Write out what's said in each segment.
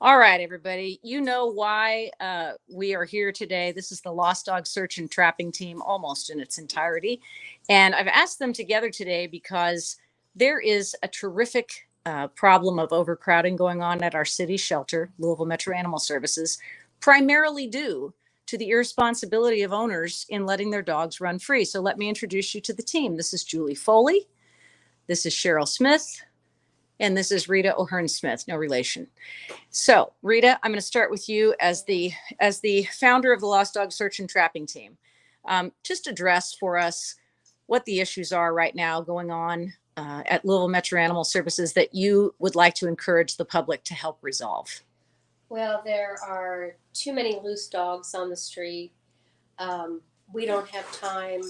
All right, everybody. You know why we are here today. This is the Lost Dog Search and Trapping Team almost in its entirety. And I've asked them together today because there is a terrific problem of overcrowding going on at our city shelter, Louisville Metro Animal Services, primarily due to the irresponsibility of owners in letting their dogs run free. So let me introduce you to the team. This is Julie Foley. This is Cheryl Smith. And this is Rita O'Hearn Smith, no relation. So, Rita, I'm going to start with you as the founder of the Lost Dog Search and Trapping Team. Just address for us what the issues are right now going on at Louisville Metro Animal Services that you would like to encourage the public to help resolve. Well, there are too many loose dogs on the street. We don't have time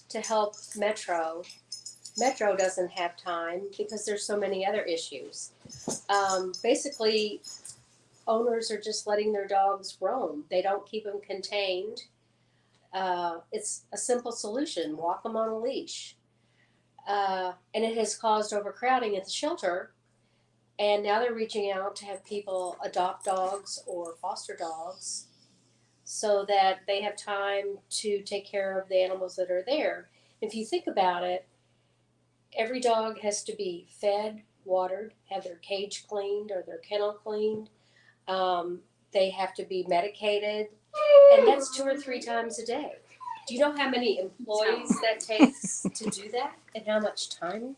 to help Metro. Metro doesn't have time because there's so many other issues. Basically, owners are just letting their dogs roam. They don't keep them contained. It's a simple solution. Walk them on a leash. And it has caused overcrowding at the shelter. And now they're reaching out to have people adopt dogs or foster dogs so that they have time to take care of the animals that are there. If you think about it, every dog has to be fed, watered, have their cage cleaned or their kennel cleaned. They have to be medicated, and that's 2 or 3 times a day. Do you know how many employees that takes to do that and how much time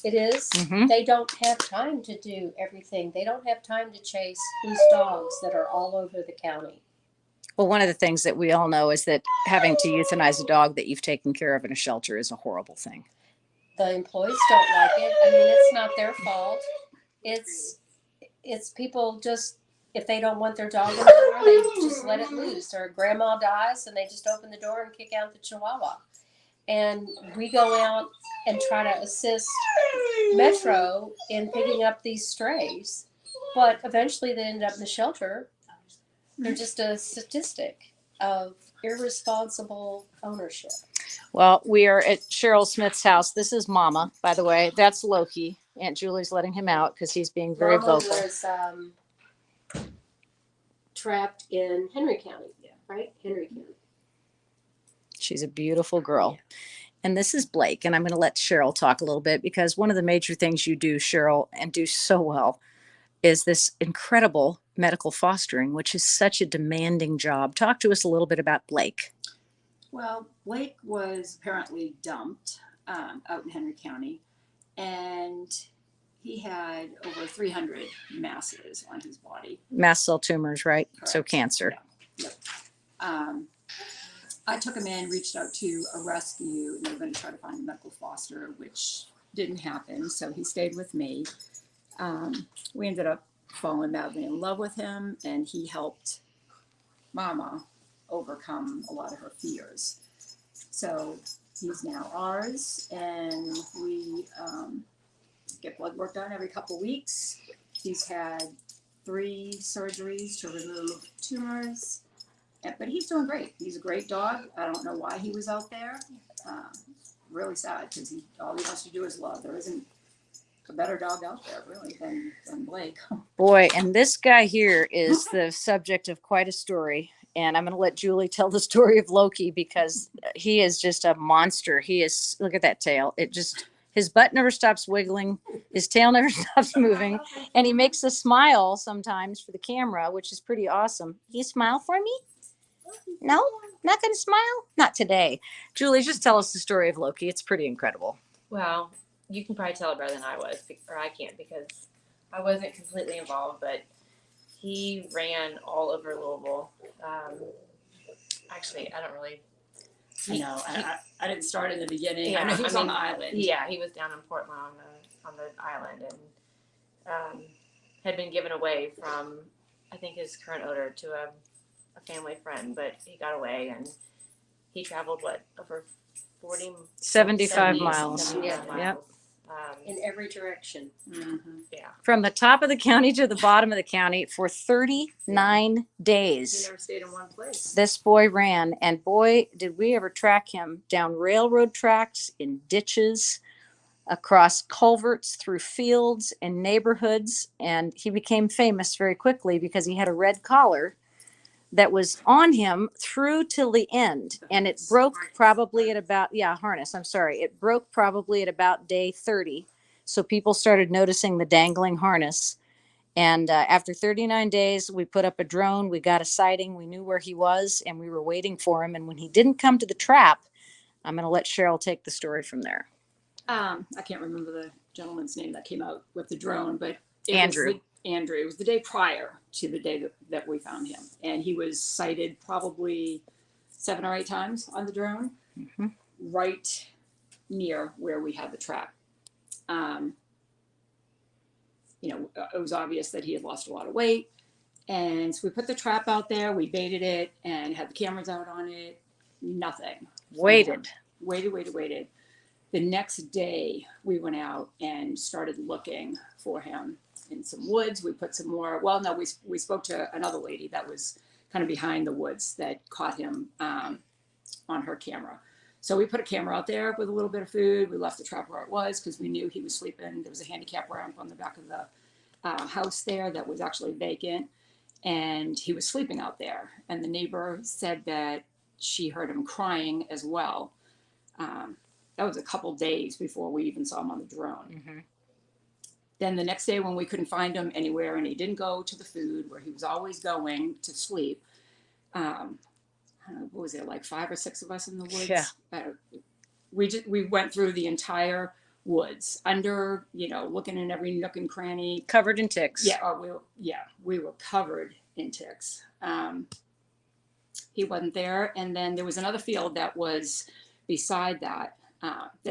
it is? Mm-hmm. They don't have time to do everything. They don't have time to chase loose dogs that are all over the county. Well, one of the things that we all know is that having to euthanize a dog that you've taken care of in a shelter is a horrible thing. The employees don't like it. I mean, it's not their fault. It's people just, if they don't want their dog in the door, they just let it loose. Or grandma dies and they just open the door and kick out the chihuahua. And we go out and try to assist Metro in picking up these strays. But eventually they end up in the shelter. They're just a statistic of irresponsible ownership. Well, we are at Cheryl Smith's house. This is Mama, by the way. That's Loki. Aunt Julie's letting him out because he's being very Mama vocal. was trapped in Henry County, right? Henry County. She's a beautiful girl. And this is Blake. And I'm going to let Cheryl talk a little bit because one of the major things you do, Cheryl, and do so well, is this incredible medical fostering, which is such a demanding job. Talk to us a little bit about Blake. Well, Blake was apparently dumped out in Henry County, and he had over 300 masses on his body. Mast cell tumors, right? Correct. So cancer. Yeah. Yep. I took him in, reached out to a rescue, and they were going to try to find a medical foster, which didn't happen, so he stayed with me. We ended up falling madly in love with him, and he helped Mama overcome a lot of her fears. So he's now ours, and we get blood work done every couple weeks. He's had 3 surgeries to remove tumors, but he's doing great. He's a great dog. I don't know why he was out there. Really sad because all he wants to do is love. There isn't a better dog out there really than Blake. Boy, and this guy here is the subject of quite a story. And I'm going to let Julie tell the story of Loki because he is just a monster. He is, look at that tail. His butt never stops wiggling. His tail never stops moving. And he makes a smile sometimes for the camera, which is pretty awesome. You smile for me? No? Not going to smile? Not today. Julie, just tell us the story of Loki. It's pretty incredible. Well, you can probably tell it better than I was, or I can't because I wasn't completely involved, but he ran all over Louisville. Actually, I don't really. I know. I didn't start in the beginning. Yeah, I know he was on the island. Yeah, he was down in Portland on the island and had been given away from, I think, his current owner to a family friend, but he got away and he traveled over 75 miles. 75 miles. Yep. In every direction. Mm-hmm. Yeah. From the top of the county to the bottom of the county for 39 He days. never stayed in one place. This boy ran, and boy, did we ever track him down railroad tracks, in ditches, across culverts, through fields and neighborhoods. And he became famous very quickly because he had a red collar that was on him through till the end. And it broke probably at about, yeah, harness. I'm sorry. It broke probably at about day 30. So people started noticing the dangling harness. And after 39 days, we put up a drone. We got a sighting. We knew where he was, and we were waiting for him. And when he didn't come to the trap, I'm going to let Cheryl take the story from there. I can't remember the gentleman's name that came out with the drone, but Andrew. Andrew. It was the day prior to the day that we found him, and he was sighted probably 7 or 8 times on the drone, right near where we had the trap. It was obvious that he had lost a lot of weight, and so we put the trap out there. We baited it and had the cameras out on it. Nothing. Waited. Waited. The next day, we went out and started looking for him in some woods. We put some more. Well, no, we spoke to another lady that was kind of behind the woods that caught him on her camera. So we put a camera out there with a little bit of food. We left the trap where it was because we knew he was sleeping. There was a handicap ramp on the back of the house there that was actually vacant, and he was sleeping out there. And the neighbor said that she heard him crying as well. That was a couple days before we even saw him on the drone. Then the next day when we couldn't find him anywhere and he didn't go to the food where he was always going to sleep, I don't know, what was there, like 5 or 6 of us in the woods? Yeah. We went through the entire woods under, looking in every nook and cranny. Covered in ticks. We were covered in ticks. He wasn't there. And then there was another field that was beside that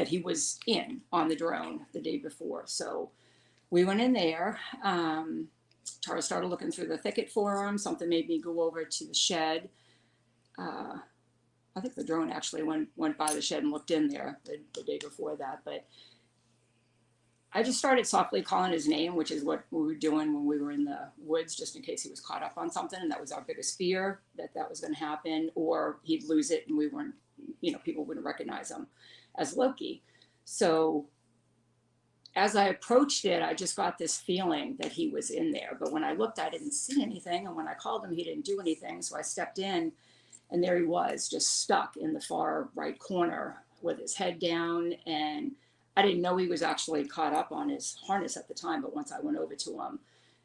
he was in on the drone the day before. So we went in there. Tara started looking through the thicket for him. Something made me go over to the shed. I think the drone actually went by the shed and looked in there the day before that. But I just started softly calling his name, which is what we were doing when we were in the woods, just in case he was caught up on something. And that was our biggest fear, that was going to happen, or he'd lose it and we weren't, people wouldn't recognize him as Loki. So as I approached it, I just got this feeling that he was in there. But when I looked, I didn't see anything. And when I called him, he didn't do anything. So I stepped in, and there he was, just stuck in the far right corner with his head down. And I didn't know he was actually caught up on his harness at the time. But once I went over to him,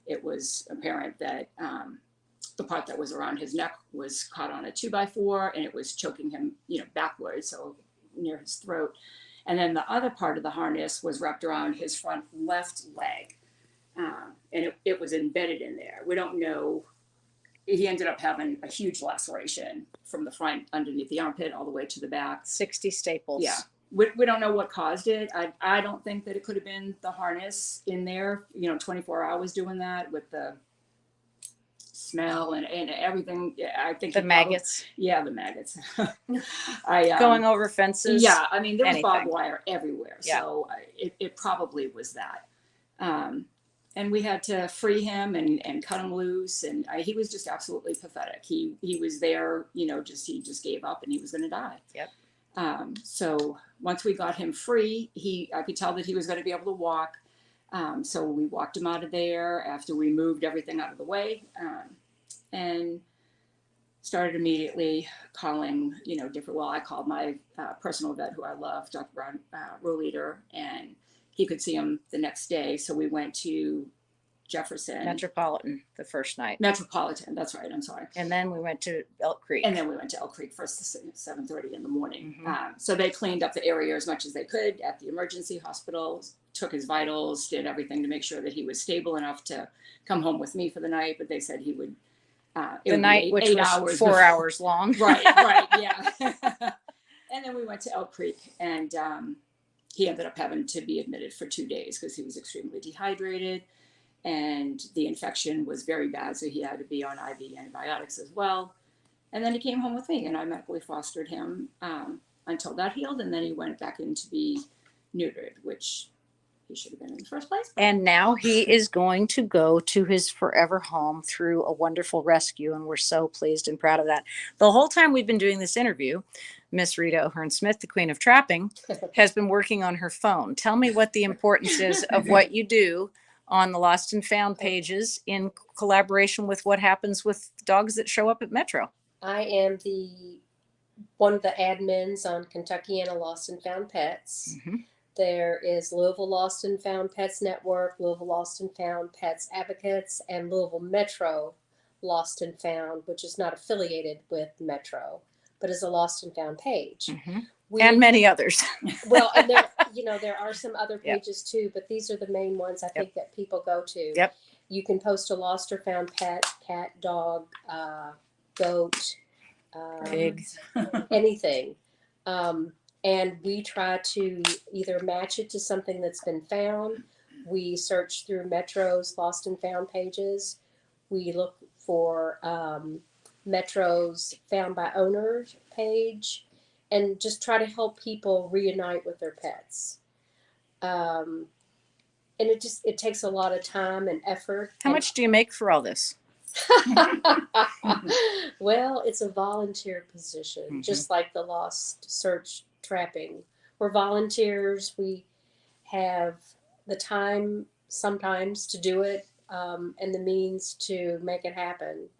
it was apparent that the part that was around his neck was caught on a 2x4, and it was choking him, backwards, so near his throat. And then the other part of the harness was wrapped around his front left leg, and it was embedded in there. We don't know. He ended up having a huge laceration from the front underneath the armpit all the way to the back. 60 staples. Yeah. We don't know what caused it. I don't think that it could have been the harness in there, 24 hours doing that with the smell and everything. I think the maggots. The maggots. Going over fences. Yeah, I mean, there was anything. barbed wire everywhere. Yeah. So it probably was that. And we had to free him and cut him loose. And he was just absolutely pathetic. He was there, he just gave up and he was going to die. Yep. So once we got him free, I could tell that he was going to be able to walk. So we walked him out of there after we moved everything out of the way, and started immediately calling, I called my personal vet who I love, Dr. Brown, Roleader, and he could see him the next day. So we went to Jefferson. Metropolitan the first night. Metropolitan, that's right, I'm sorry. And then we went to Elk Creek. And then we went to Elk Creek first at 7:30 in the morning. So they cleaned up the area as much as they could at the emergency hospital, took his vitals, did everything to make sure that he was stable enough to come home with me for the night. But they said he would. The night, which was 4 hours long. Right, yeah. And then we went to Elk Creek, and he ended up having to be admitted for 2 days because he was extremely dehydrated. And the infection was very bad, so he had to be on IV antibiotics as well. And then he came home with me, and I medically fostered him until that healed, and then he went back in to be neutered, which he should have been in the first place. And now he is going to go to his forever home through a wonderful rescue, and we're so pleased and proud of that. The whole time we've been doing this interview, Miss Rita O'Hearn-Smith, the Queen of Trapping, has been working on her phone. Tell me what the importance is of what you do on the Lost and Found pages in collaboration with what happens with dogs that show up at Metro. I am one of the admins on Kentuckiana Lost and Found Pets. Mm-hmm. There is Louisville Lost and Found Pets Network, Louisville Lost and Found Pets Advocates, and Louisville Metro Lost and Found, which is not affiliated with Metro, but is a Lost and Found page. Mm-hmm. And many others. Well, and there are some other Yep. pages too, but these are the main ones I think that people go to. Yep. You can post a lost or found pet, cat, dog, goat, Pig. anything. And we try to either match it to something that's been found. We search through Metro's Lost and Found pages. We look for Metro's Found by Owners page, and just try to help people reunite with their pets. And it takes a lot of time and effort. How much do you make for all this? Well, it's a volunteer position, Mm-hmm. just like the Lost Search Trapping. We're volunteers. We have the time sometimes to do it, and the means to make it happen,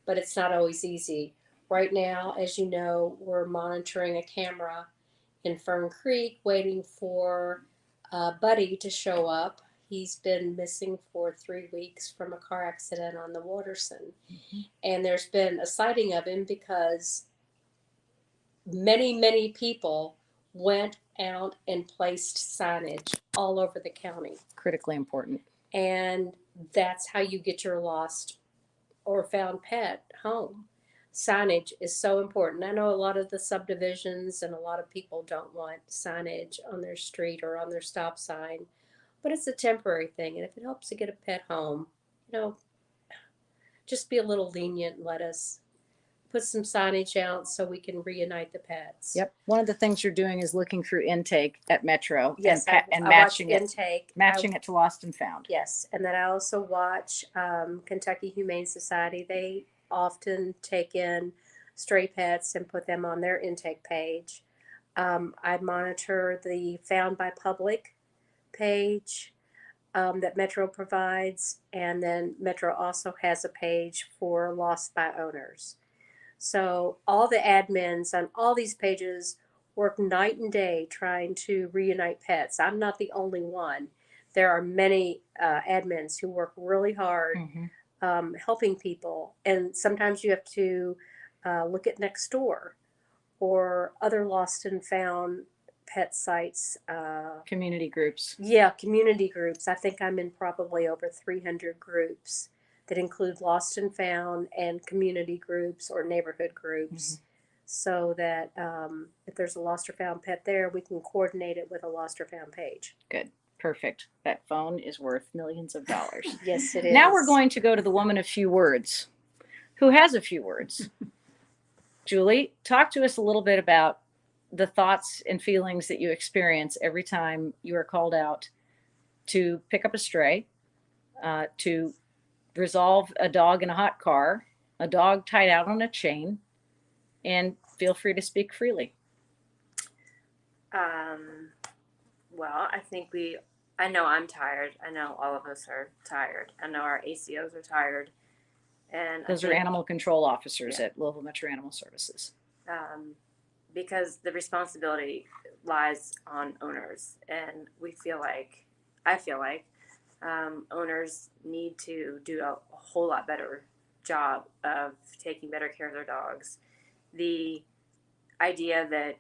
but it's not always easy. Right now, as you know, we're monitoring a camera in Fern Creek, waiting for Buddy to show up. He's been missing for 3 weeks from a car accident on the Waterson. Mm-hmm. And there's been a sighting of him because many people went out and placed signage all over the county. Critically important. And that's how you get your lost or found pet home. Signage is so important. I know a lot of the subdivisions and a lot of people don't want signage on their street or on their stop sign, but it's a temporary thing. And if it helps to get a pet home, just be a little lenient and let us put some signage out so we can reunite the pets. Yep. One of the things you're doing is looking through intake at Metro Yes, and I matching watch it, intake. matching it to Lost and Found. Yes, and then I also watch Kentucky Humane Society. They often take in stray pets and put them on their intake page. I monitor the Found by Public page that Metro provides, and then Metro also has a page for Lost by Owners. So all the admins on all these pages work night and day trying to reunite pets. I'm not the only one. There are many admins who work really hard Mm-hmm. helping people. And sometimes you have to look at Nextdoor or other lost and found pet sites. Community groups. Yeah, community groups. I think I'm in probably over 300 groups that include lost and found and community groups or neighborhood groups. So that if there's a lost or found pet there, we can coordinate it with a lost or found page. Good. Perfect. That phone is worth millions of dollars. Yes, it is. Now we're going to go to the woman of few words, who has a few words. Julie, talk to us a little bit about the thoughts and feelings that you experience every time you are called out to pick up a stray, to resolve a dog in a hot car, a dog tied out on a chain, and feel free to speak freely. Well, I know I'm tired. I know all of us are tired. I know our ACOs are tired. And Those are animal control officers at Louisville Metro Animal Services. because the responsibility lies on owners, and I feel like owners need to do a whole lot better job of taking better care of their dogs. The idea that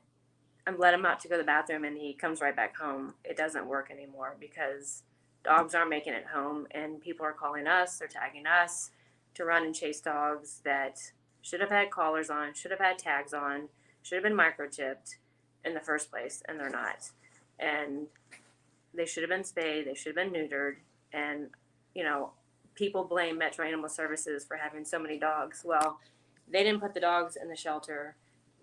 I'm let him out to go to the bathroom and he comes right back home, it doesn't work anymore, because dogs aren't making it home, and people are calling us, they're tagging us to run and chase dogs that should have had collars on, should have had tags on, should have been microchipped in the first place, and they're not. And they should have been spayed, they should have been neutered, and people blame Metro Animal Services for having so many dogs. Well, they didn't put the dogs in the shelter.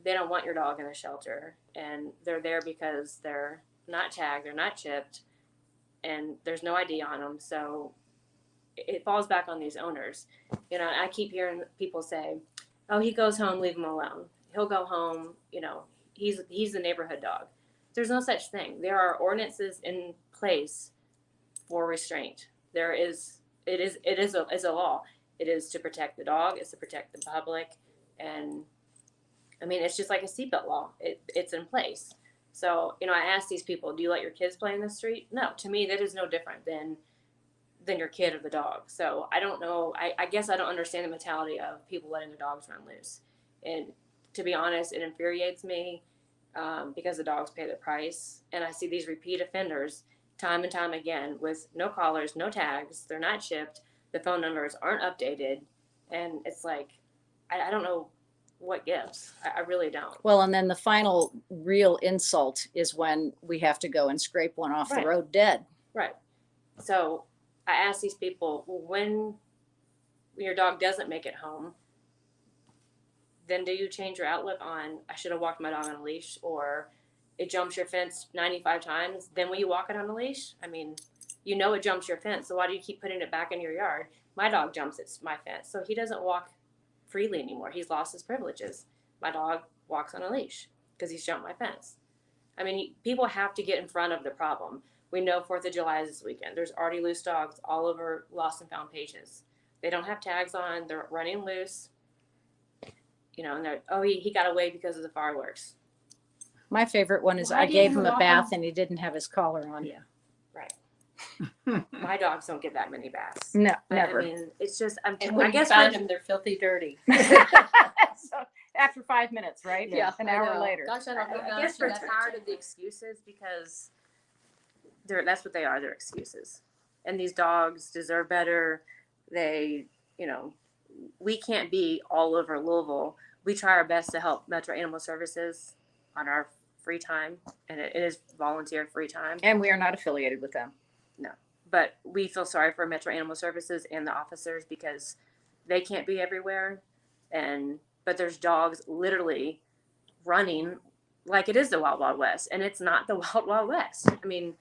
They don't want your dog in the shelter, and they're there because they're not tagged, they're not chipped, and there's no ID on them. So it falls back on these owners. You know, I keep hearing people say, "Oh, he goes home, leave him alone. He'll go home. You know, he's the neighborhood dog." There's no such thing. There are ordinances in place for restraint. It is a law. It is to protect the dog. It's to protect the public, and I mean, it's just like a seatbelt law. It's in place. So, you know, I ask these people, do you let your kids play in the street? No, to me, that is no different than your kid or the dog. So I don't know. I guess I don't understand the mentality of people letting their dogs run loose. And to be honest, it infuriates me because the dogs pay the price. And I see these repeat offenders time and time again with no collars, no tags. They're not chipped. The phone numbers aren't updated. And it's like, I don't know what gives. I really don't. Well, and then the final real insult is when we have to go and scrape one off Right. the road dead. Right. So I ask these people, when your dog doesn't make it home, then do you change your outlook on, I should have walked my dog on a leash, or it jumps your fence 95 times, then will you walk it on a leash? I mean, you know it jumps your fence, so why do you keep putting it back in your yard? My dog jumps my fence, so he doesn't walk freely anymore. He's lost his privileges. My dog walks on a leash because he's jumped my fence. I mean, people have to get in front of the problem. We know 4th of July is this weekend. There's already loose dogs all over lost and found pages. They don't have tags on. They're running loose. You know, and they're, oh, he got away because of the fireworks. My favorite one is Why I do you gave even him a walk bath him? and he didn't have his collar on. Yeah. Right. My dogs don't get that many baths. No, I never. mean, it's just, And I when you guess find them, they're filthy dirty. So after 5 minutes, right? Yeah, An I hour know. later. Gosh, I don't know. I guess we're tired of the excuses because that's what they are. They're excuses. And these dogs deserve better. They, you know, we can't be all over Louisville. We try our best to help Metro Animal Services on our free time, and it is volunteer free time. And we are not affiliated with them. But we feel sorry for Metro Animal Services and the officers because they can't be everywhere. But there's dogs literally running like it is the Wild Wild West, and it's not the Wild Wild West. I mean,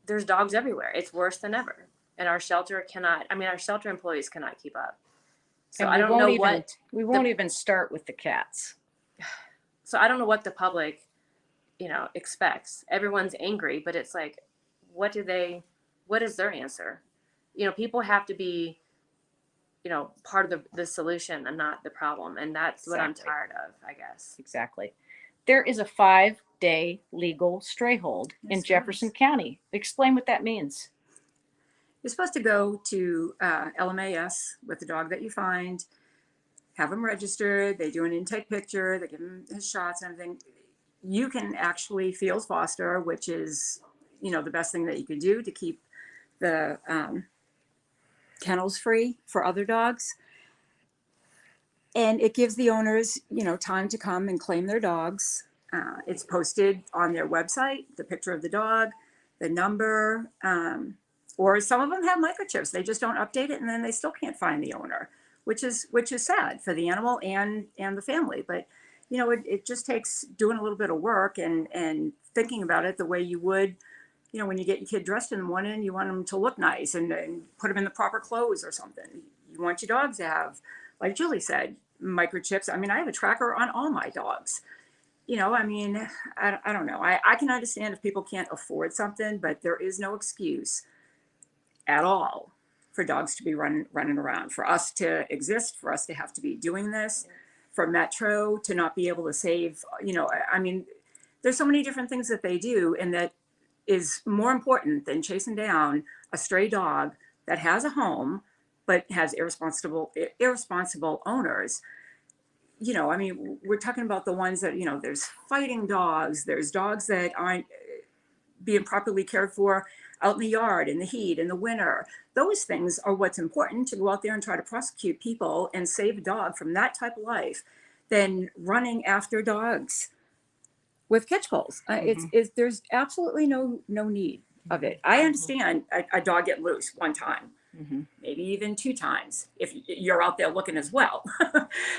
there's dogs everywhere. It's worse than ever. And our shelter employees cannot keep up. So And I don't know we won't even start with the cats. So I don't know what the public, you know, expects. Everyone's angry, but it's like, what is their answer? You know, people have to be, you know, part of the solution and not the problem. And that's what I'm Exactly. tired of, I guess. Exactly. There is a 5-day legal stray hold in Yes, Jefferson there is. County. Explain what that means. You're supposed to go to LMAS with the dog that you find, have him registered. They do an intake picture. They give him his shots and everything. You can actually field foster, which is, you know, the best thing that you could do to keep the kennels free for other dogs. And it gives the owners, you know, time to come and claim their dogs. It's posted on their website, the picture of the dog, the number, or some of them have microchips. They just don't update it, and then they still can't find the owner, which is sad for the animal and the family. But you know, it just takes doing a little bit of work and thinking about it the way you would, you know, when you get your kid dressed in the morning, you want them to look nice and put them in the proper clothes or something. You want your dogs to have, like Julie said, microchips. I mean, I have a tracker on all my dogs. You know, I mean, I don't know. I can understand if people can't afford something, but there is no excuse at all for dogs to be running around, for us to exist, for us to have to be doing this, for Metro to not be able to save, you know, I mean, there's so many different things that they do, and that is more important than chasing down a stray dog that has a home but has irresponsible owners. You know, I mean, we're talking about the ones that, you know, there's fighting dogs, there's dogs that aren't being properly cared for out in the yard, in the heat, in the winter. Those things are what's important, to go out there and try to prosecute people and save a dog from that type of life than running after dogs with catch poles. It's there's absolutely no need of it. I understand a dog get loose one time, maybe even 2 times if you're out there looking as well.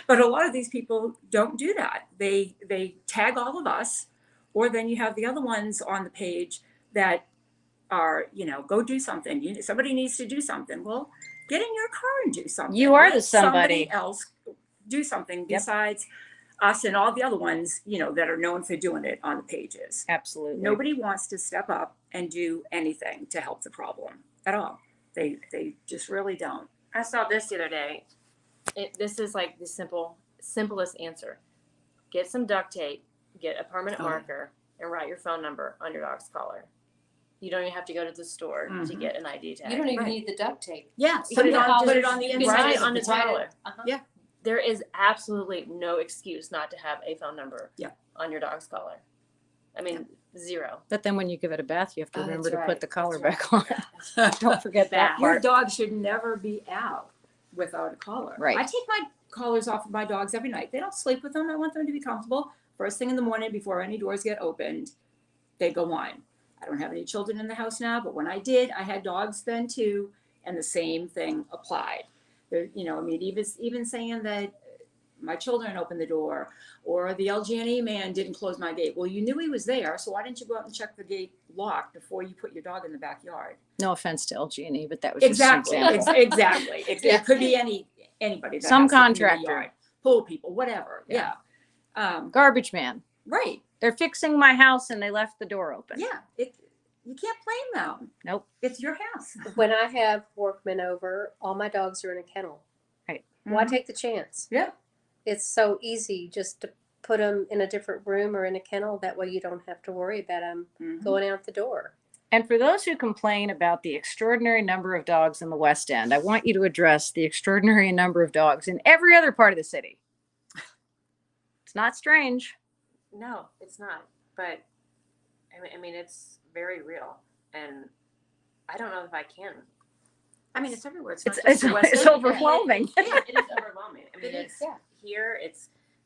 But a lot of these people don't do that. They tag all of us, or then you have the other ones on the page that are, go do something. Somebody needs to do something. Well, get in your car and do something. You are Let the somebody. somebody else do something Yep. besides us and all the other ones, that are known for doing it on the pages. Absolutely. Nobody wants to step up and do anything to help the problem at all. They just really don't. I saw this the other day. This is like the simplest answer. Get some duct tape, get a permanent marker, and write your phone number on your dog's collar. You don't even have to go to the store to get an ID tag. You don't even Right. need the duct tape. Yeah, put it on the You can inside. write it just on his write it- collar. uh-huh. Yeah. There is absolutely no excuse not to have a phone number Yeah. on your dog's collar. I mean, zero. But then when you give it a bath, you have to Oh, remember that's to put right. the collar That's back on. Don't forget that Your part. dog should never be out without a collar. Right. I take my collars off of my dogs every night. They don't sleep with them. I want them to be comfortable. First thing in the morning before any doors get opened, they go on. I don't have any children in the house now, but when I did, I had dogs then too, and the same thing applied. There, even saying that my children opened the door or the LGNE man didn't close my gate. Well, you knew he was there, so why didn't you go out and check the gate locked before you put your dog in the backyard? No offense to LG&E, but that was Exactly. just an example. Exactly. It could be anybody. That Some has to clean the contractor. yard. Pool people, whatever. Yeah. Yeah. Garbage man. Right. They're fixing my house and they left the door open. Yeah. You can't blame them. Nope. It's your house. When I have workmen over, all my dogs are in a kennel. Right. Why take the chance? Yeah. It's so easy just to put them in a different room or in a kennel. That way you don't have to worry about them going out the door. And for those who complain about the extraordinary number of dogs in the West End, I want you to address the extraordinary number of dogs in every other part of the city. It's not strange. No, it's not. But I mean, it's very real, and I don't know if I can. I mean, it's everywhere. It's It's overwhelming. It is overwhelming. I mean, It is, it's yeah. here.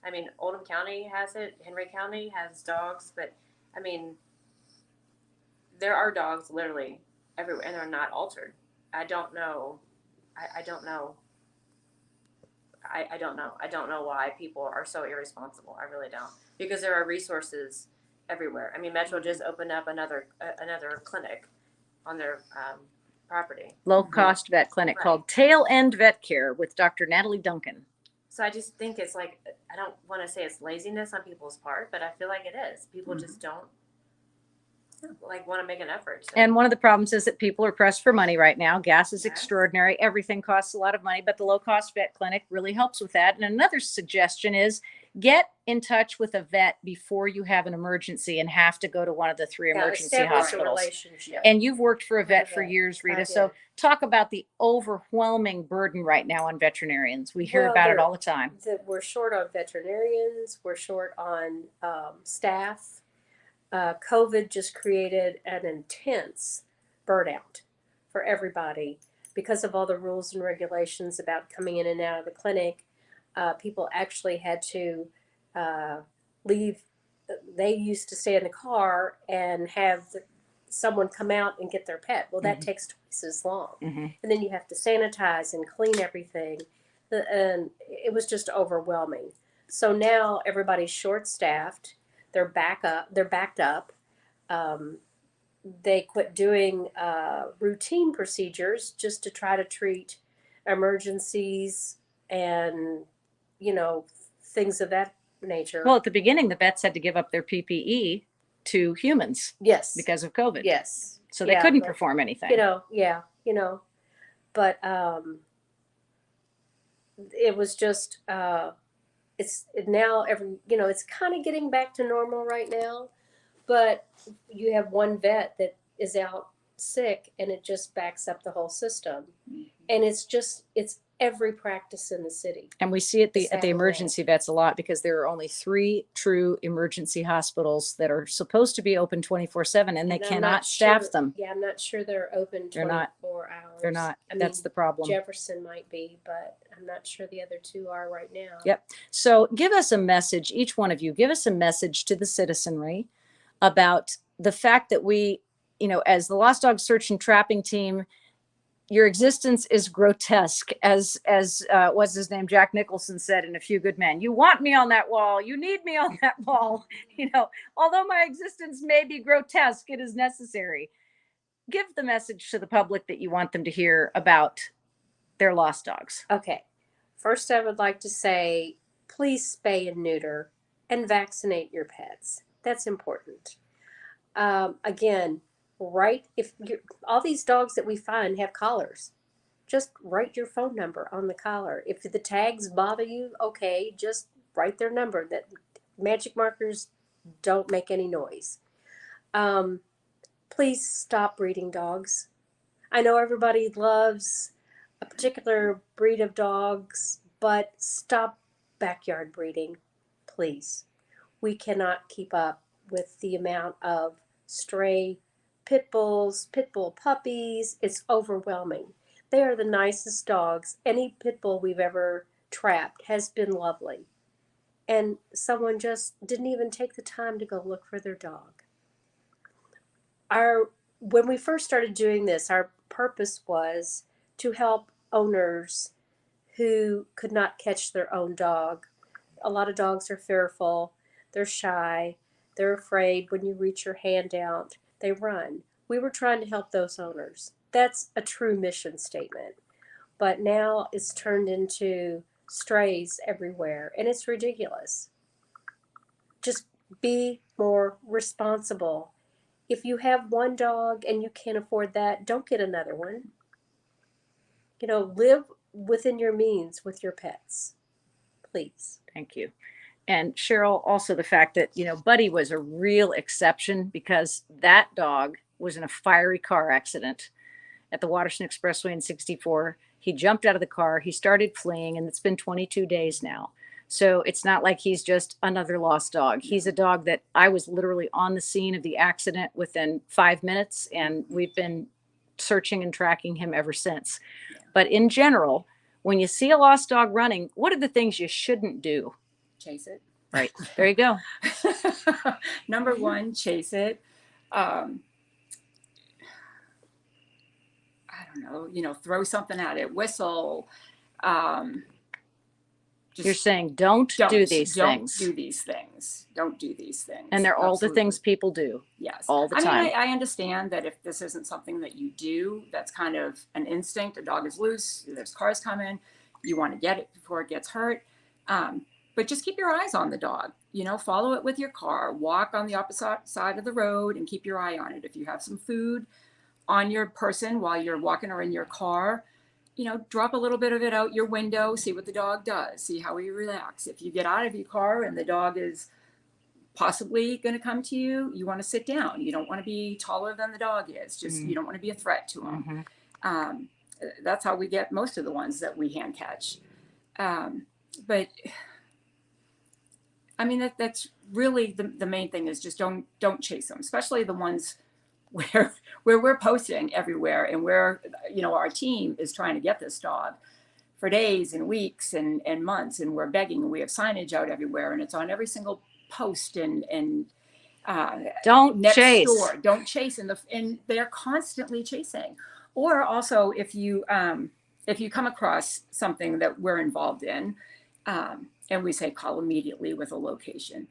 I mean, Oldham County has it. Henry County has dogs, but I mean, there are dogs literally everywhere, and they're not altered. I don't know. I don't know. I don't know. I don't know why people are so irresponsible. I really don't, because there are resources everywhere. I mean, Metro just opened up another clinic on their property. Low cost vet clinic Right. called Tail End Vet Care with Dr. Natalie Duncan. So I just think it's like, I don't want to say it's laziness on people's part, but I feel like it is. People just don't want to make an effort. So. And one of the problems is that people are pressed for money right now. Gas is Yes. extraordinary. Everything costs a lot of money, but the low cost vet clinic really helps with that. And another suggestion is get in touch with a vet before you have an emergency and have to go to one of the three emergency Establish a hospitals. relationship. And you've worked for a vet for vet. years, Rita. I So did. talk about the overwhelming burden right now on veterinarians. We hear Well, about it there- all the time. That we're short on veterinarians. We're short on staff. COVID just created an intense burnout for everybody because of all the rules and regulations about coming in and out of the clinic. People actually had to leave. They used to stay in the car and have someone come out and get their pet. Well, that takes twice as long. Mhm. And then you have to sanitize and clean everything. And it was just overwhelming. So now everybody's short-staffed. They're backed up. They quit doing routine procedures just to try to treat emergencies and things of that nature. Well, at the beginning, the vets had to give up their PPE to humans Yes. because of COVID. Yes. So they Yeah, couldn't but, perform anything. But it was just it's now it's kind of getting back to normal right now, but you have one vet that is out sick and it just backs up the whole system. And it's every practice in the city. And we see it at the Sadly. emergency vets a lot because there are only 3 true emergency hospitals that are supposed to be open 24/7 and they And I'm cannot not staff sure- them. Yeah, I'm not sure they're open They're not. 24 hours. They're not. I That's mean, the problem. Jefferson might be, but I'm not sure the other 2 are right now. Yep. So give us a message, each one of you, give us a message to the citizenry about the fact that we, as the Lost Dog Search and Trapping Team, your existence is grotesque, as what's his name, Jack Nicholson said in A Few Good Men. You want me on that wall. You need me on that wall. Although my existence may be grotesque, it is necessary. give the message to the public that you want them to hear about their lost dogs. Okay. First, I would like to say please spay and neuter and vaccinate your pets. That's important. Again, write if you all these dogs that we find have collars. Just write your phone number on the collar. If the tags bother you, okay, just write their number. That magic markers don't make any noise. Um, please stop breeding dogs. I know everybody loves a particular breed of dogs, but stop backyard breeding, please. We cannot keep up with the amount of stray pit bulls, pit bull puppies. It's overwhelming. They are the nicest dogs. Any pit bull we've ever trapped has been lovely. And someone just didn't even take the time to go look for their dog. When we first started doing this, our purpose was to help owners who could not catch their own dog. A lot of dogs are fearful, they're shy, they're afraid when you reach your hand out, they run. We were trying to help those owners. That's a true mission statement. But now it's turned into strays everywhere, and it's ridiculous. Just be more responsible. If you have one dog and you can't afford that, don't get another one. Live within your means with your pets, please. Thank you. And Cheryl, also the fact that, Buddy was a real exception because that dog was in a fiery car accident at the Waterston Expressway in 64. He jumped out of the car, he started fleeing, and it's been 22 days now. So it's not like he's just another lost dog. He's a dog that I was literally on the scene of the accident within 5 minutes, and we've been searching and tracking him ever since. But in general, when you see a lost dog running, what are the things you shouldn't do? Chase it. Right. There you go. Number one, chase it. I don't know, throw something at it, whistle. You're saying don't do these things. Don't do these things. Don't do these things. And they're all Absolutely. the things people do. Yes. All the time. I understand that if this isn't something that you do, that's kind of an instinct. A dog is loose. There's cars coming. You want to get it before it gets hurt. But just keep your eyes on the dog. Follow it with your car. Walk on the opposite side of the road and keep your eye on it. If you have some food on your person while you're walking or in your car, drop a little bit of it out your window, see what the dog does, see how he reacts. If you get out of your car and the dog is possibly going to come to you, you want to sit down. You don't want to be taller than the dog is. You don't want to be a threat to him. Mm-hmm. That's how we get most of the ones that we hand catch. But I mean, that's really the main thing is just don't chase them, especially the ones where we're posting everywhere and where, our team is trying to get this dog for days and weeks and months, and we're begging, and we have signage out everywhere, and it's on every single post and don't next chase. door. Don't chase, and they're constantly chasing. Or also if you come across something that we're involved in, and we say call immediately with a location.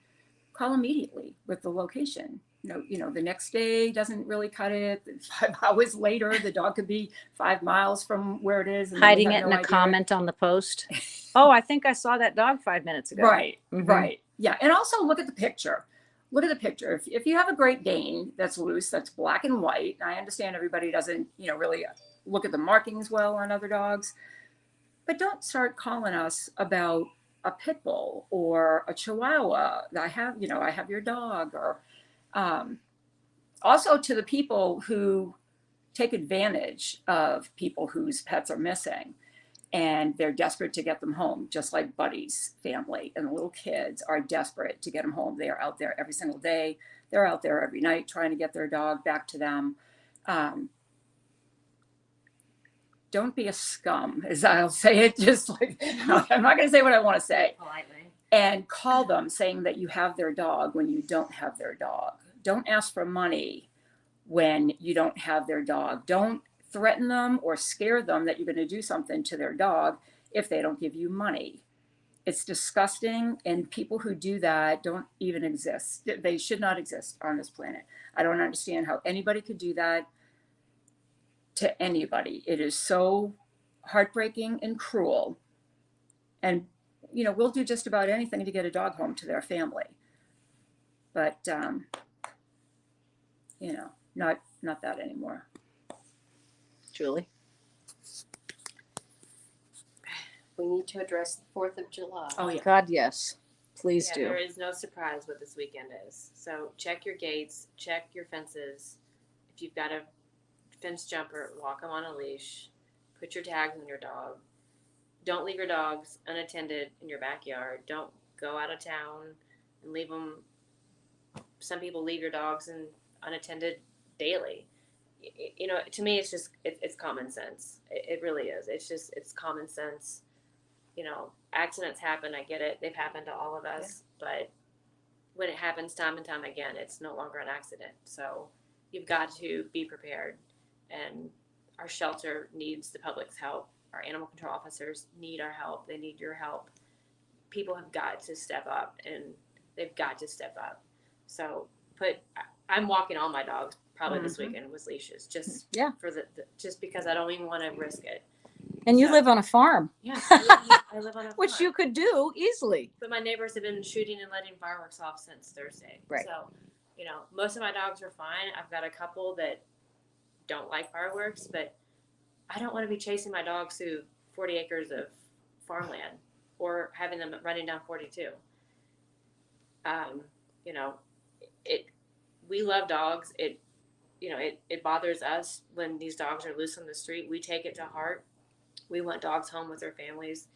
Call immediately with the location. The next day doesn't really cut it. 5 hours later, the dog could be 5 miles from where it is. And hiding it in a comment on the post. Oh, I think I saw that dog 5 minutes ago. Right, Mm-hmm. Right. Yeah. And also look at the picture. Look at the picture. If you have a Great Dane that's loose, that's black and white, I understand everybody doesn't, really look at the markings well on other dogs, but don't start calling us about a pit bull or a Chihuahua. I have your dog. Or also to the people who take advantage of people whose pets are missing and they're desperate to get them home, just like Buddy's family and the little kids are desperate to get them home. They are out there every single day. They're out there every night trying to get their dog back to them. Don't be a scum, as I'll say it, just like, I'm not going to say what I want to say. Politely. And call them saying that you have their dog when you don't have their dog. Don't ask for money when you don't have their dog. Don't threaten them or scare them that you're going to do something to their dog if they don't give you money. It's disgusting, and people who do that don't even exist. They should not exist on this planet. I don't understand how anybody could do that. to anybody. It is so heartbreaking and cruel. And, you know, we'll do just about anything to get a dog home to their family. But, you know, not that anymore. Julie? We need to address the 4th of July. Oh, yeah. God, yes. Please Yeah, do. there is no surprise what this weekend is. So check your gates, check your fences. If you've got a fence jumper, walk them on a leash. Put your tags on your dog. Don't leave your dogs unattended in your backyard. Don't go out of town and leave them. Some people leave your dogs unattended daily. You know, to me, it's just it's common sense. It really is. It's common sense. You know, accidents happen. I get it. They've happened to all of us. Yeah. But when it happens time and time again, it's no longer an accident. So you've got to be prepared. And our shelter needs the public's help. Our animal control officers need our help. They need your help. People have got to step up, and they've got to step up. So I'm walking all my dogs probably this weekend with leashes, just for just because I don't even want to risk it. And you live on a farm. Yeah, I live on a farm. Which you could do easily. But my neighbors have been shooting and letting fireworks off since Thursday. Right. So, you know, most of my dogs are fine. I've got a couple that don't like fireworks, but I don't want to be chasing my dogs through 40 acres of farmland or having them running down 42. You know, we love dogs. It bothers us when these dogs are loose on the street. We take it to heart. We want dogs home with their families.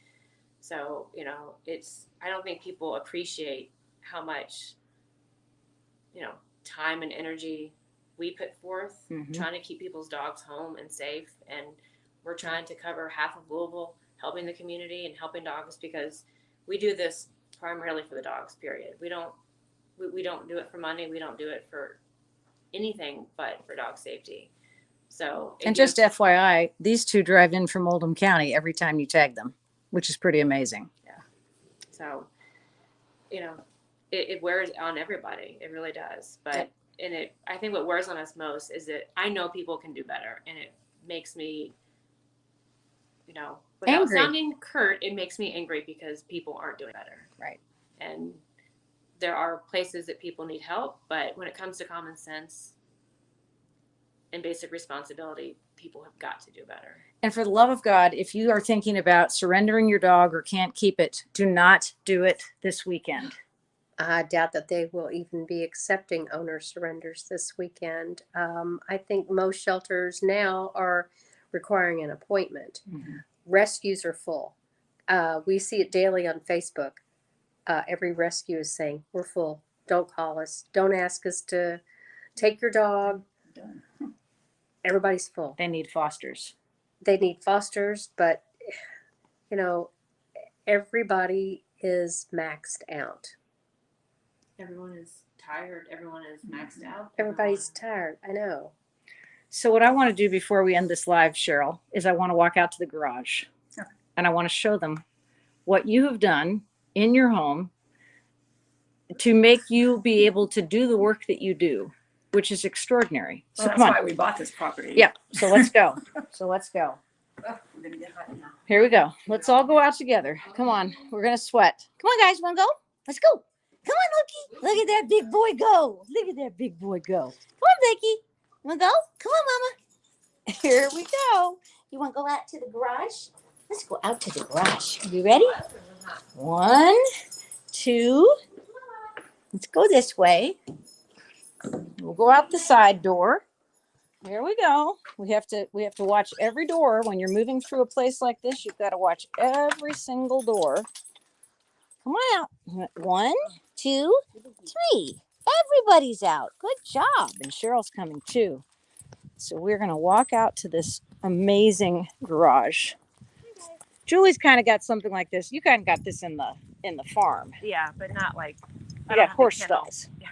So, you know, I don't think people appreciate how much, you know, time and energy we put forth trying to keep people's dogs home and safe. And we're trying to cover half of Louisville, helping the community and helping dogs, because we do this primarily for the dogs, period. We don't do it for money. We don't do it for anything but for dog safety. So, and just FYI, these two drive in from Oldham County every time you tag them, which is pretty amazing. Yeah. So, you know, it wears on everybody. It really does. But I think what wears on us most is that I know people can do better, and it makes me, you know, without angry. Sounding curt, it makes me angry because people aren't doing better. Right. And there are places that people need help, but when it comes to common sense and basic responsibility, people have got to do better. And for the love of God, if you are thinking about surrendering your dog or can't keep it, do not do it this weekend. I doubt that they will even be accepting owner surrenders this weekend. I think most shelters now are requiring an appointment. Rescues are full. We see it daily on Facebook. Every rescue is saying, we're full. Don't call us. Don't ask us to take your dog. Everybody's full. They need fosters. They need fosters, but, you know, everybody is maxed out. Everyone is tired. Everyone is maxed out. Everybody's tired. I know. So what I want to do before we end this live, Cheryl, is I want to walk out to the garage. Sure. And I want to show them what you have done in your home to make you be able to do the work that you do, which is extraordinary. So Well, come that's on. why we bought this property. Yeah. So let's go. Oh, we're gonna get hot now. Here we go. Let's all go out together. Come on. We're going to sweat. Come on, guys. Want to go? Let's go. Come on, Loki. Look at that big boy go. Look at that big boy go. Come on, Becky. Want to go? Come on, Mama. Here we go. You want to go out to the garage? Let's go out to the garage. Are you ready? 1, 2. Let's go this way. We'll go out the side door. Here we go. We have to watch every door. When you're moving through a place like this, you've got to watch every single door. Come on out. 1, 2, 3. Everybody's out. Good job. And Cheryl's coming too. So we're going to walk out to this amazing garage. Julie's kind of got something like this. You kind of got this in the farm. Yeah, but not like. You got horse stalls. Yeah,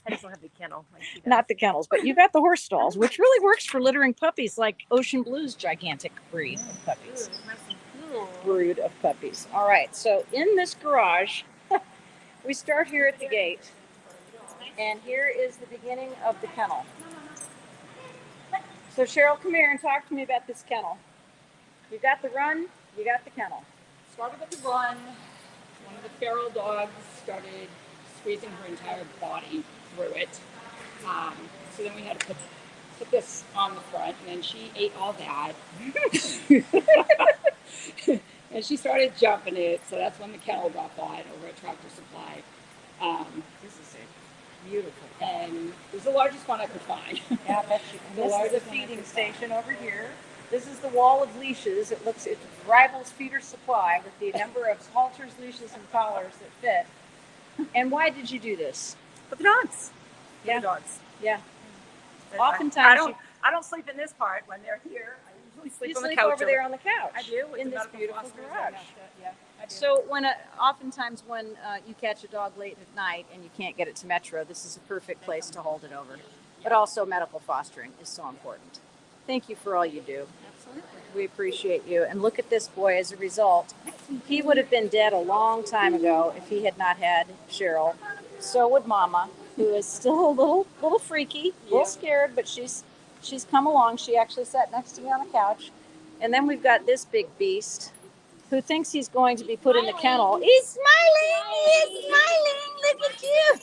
I just don't have the kennel. Not the kennels, but you got the horse stalls, which really works for littering puppies, like Ocean Blue's gigantic breed of puppies. Brood of puppies. All right, so in this garage, we start here at the gate, and here is the beginning of the kennel. So Cheryl, come here and talk to me about this kennel. You got the run, you got the kennel. Started with the run. One of the feral dogs started squeezing her entire body through it. So then we had to put this on the front, and then she ate all that. And she started jumping it, so that's when the kennel got bought over at Tractor Supply. This is a beautiful. And it was the largest one I could find. Yeah, I bet you. And this is the feeding station over here. This is the wall of leashes. It rivals Feeder Supply with the number of halters, leashes, and collars that fit. And why did you do this? For the dogs. For Yeah. the dogs. Yeah. I- Oftentimes I don't sleep in this part when they're here. I usually sleep you on the sleep couch over there on the couch. I do with in the this medical beautiful fosters, I garage. have to- yeah, I do. So oftentimes when you catch a dog late at night and you can't get it to Metro, this is a perfect place to hold it over. But also medical fostering is so important. Thank you for all you do. Absolutely. We appreciate you. And look at this boy. As a result, he would have been dead a long time ago if he had not had Cheryl. So would Mama, who is still a little freaky, a little scared, but she's come along. She actually sat next to me on the couch. And then we've got this big beast who thinks he's going to be put in the kennel. He's smiling. He is smiling. Look at you.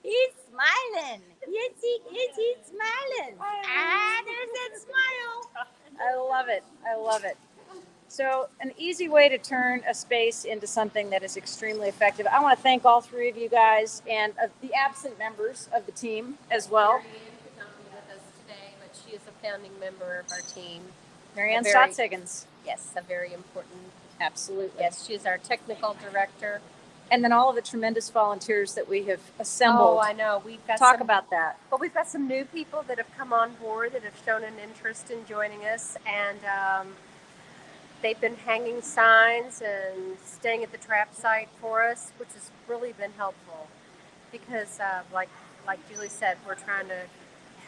He's smiling. Yes, he is. He's smiling. Ah, there's that smile. I love it. I love it. So, an easy way to turn a space into something that is extremely effective. I want to thank all three of you guys and the absent members of the team as well. Marianne could not be with us today, but she is a founding member of our team. Marianne A very- Stotz-Higgins. Yes, a very important. Absolutely. Yes, she is our technical director. And then all of the tremendous volunteers that we have assembled. Oh, I know. We've got Talk some, about that. But we've got some new people that have come on board that have shown an interest in joining us, and they've been hanging signs and staying at the trap site for us, which has really been helpful because, like Julie said, we're trying to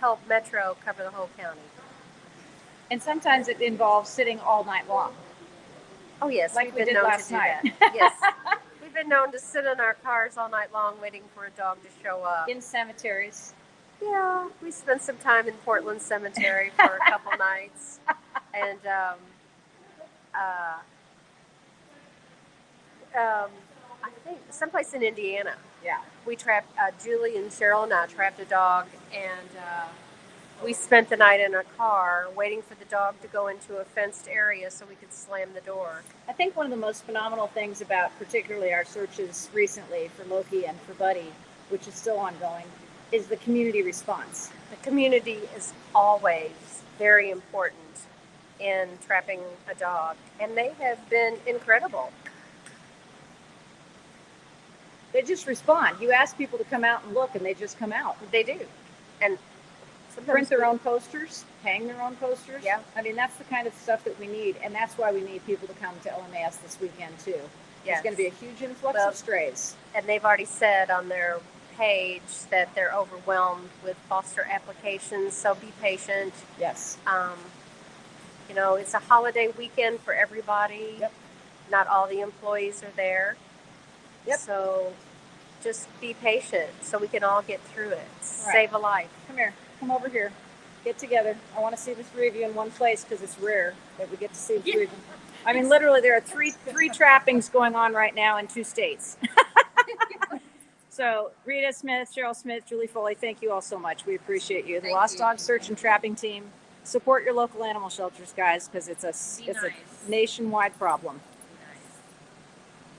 help Metro cover the whole county. And sometimes it involves sitting all night long. Oh yes, Like we've we been did known last to do night. that. Yes, we've been known to sit in our cars all night long waiting for a dog to show up. In cemeteries. Yeah, we spent some time in Portland Cemetery for a couple nights, and I think someplace in Indiana. Yeah. We trapped Julie and Cheryl and I trapped a dog, and we spent the night in a car waiting for the dog to go into a fenced area so we could slam the door. I think one of the most phenomenal things about particularly our searches recently for Loki and for Buddy, which is still ongoing, is the community response. The community is always very important in trapping a dog, and they have been incredible. They just respond. You ask people to come out and look, and they just come out. They do, and sometimes Print their own posters, hang their own posters. Yeah. I mean, that's the kind of stuff that we need, and that's why we need people to come to LMAS this weekend, too. There's Yes. going to be a huge influx Well, of strays. And they've already said on their page that they're overwhelmed with foster applications, so be patient. Yes. You know, it's a holiday weekend for everybody. Yep. Not all the employees are there. Yep. So just be patient so we can all get through it. Right. Save a life. Come here. Come over here. Get together. I want to see the three of you in one place because it's rare that we get to see the three of you. I mean, literally, there are three trappings going on right now in 2 states. So, Rita Smith, Cheryl Smith, Julie Foley, thank you all so much. We appreciate you. The Thank Lost you. Dog Search and Trapping Team. Support your local animal shelters, guys, because it's a nationwide problem.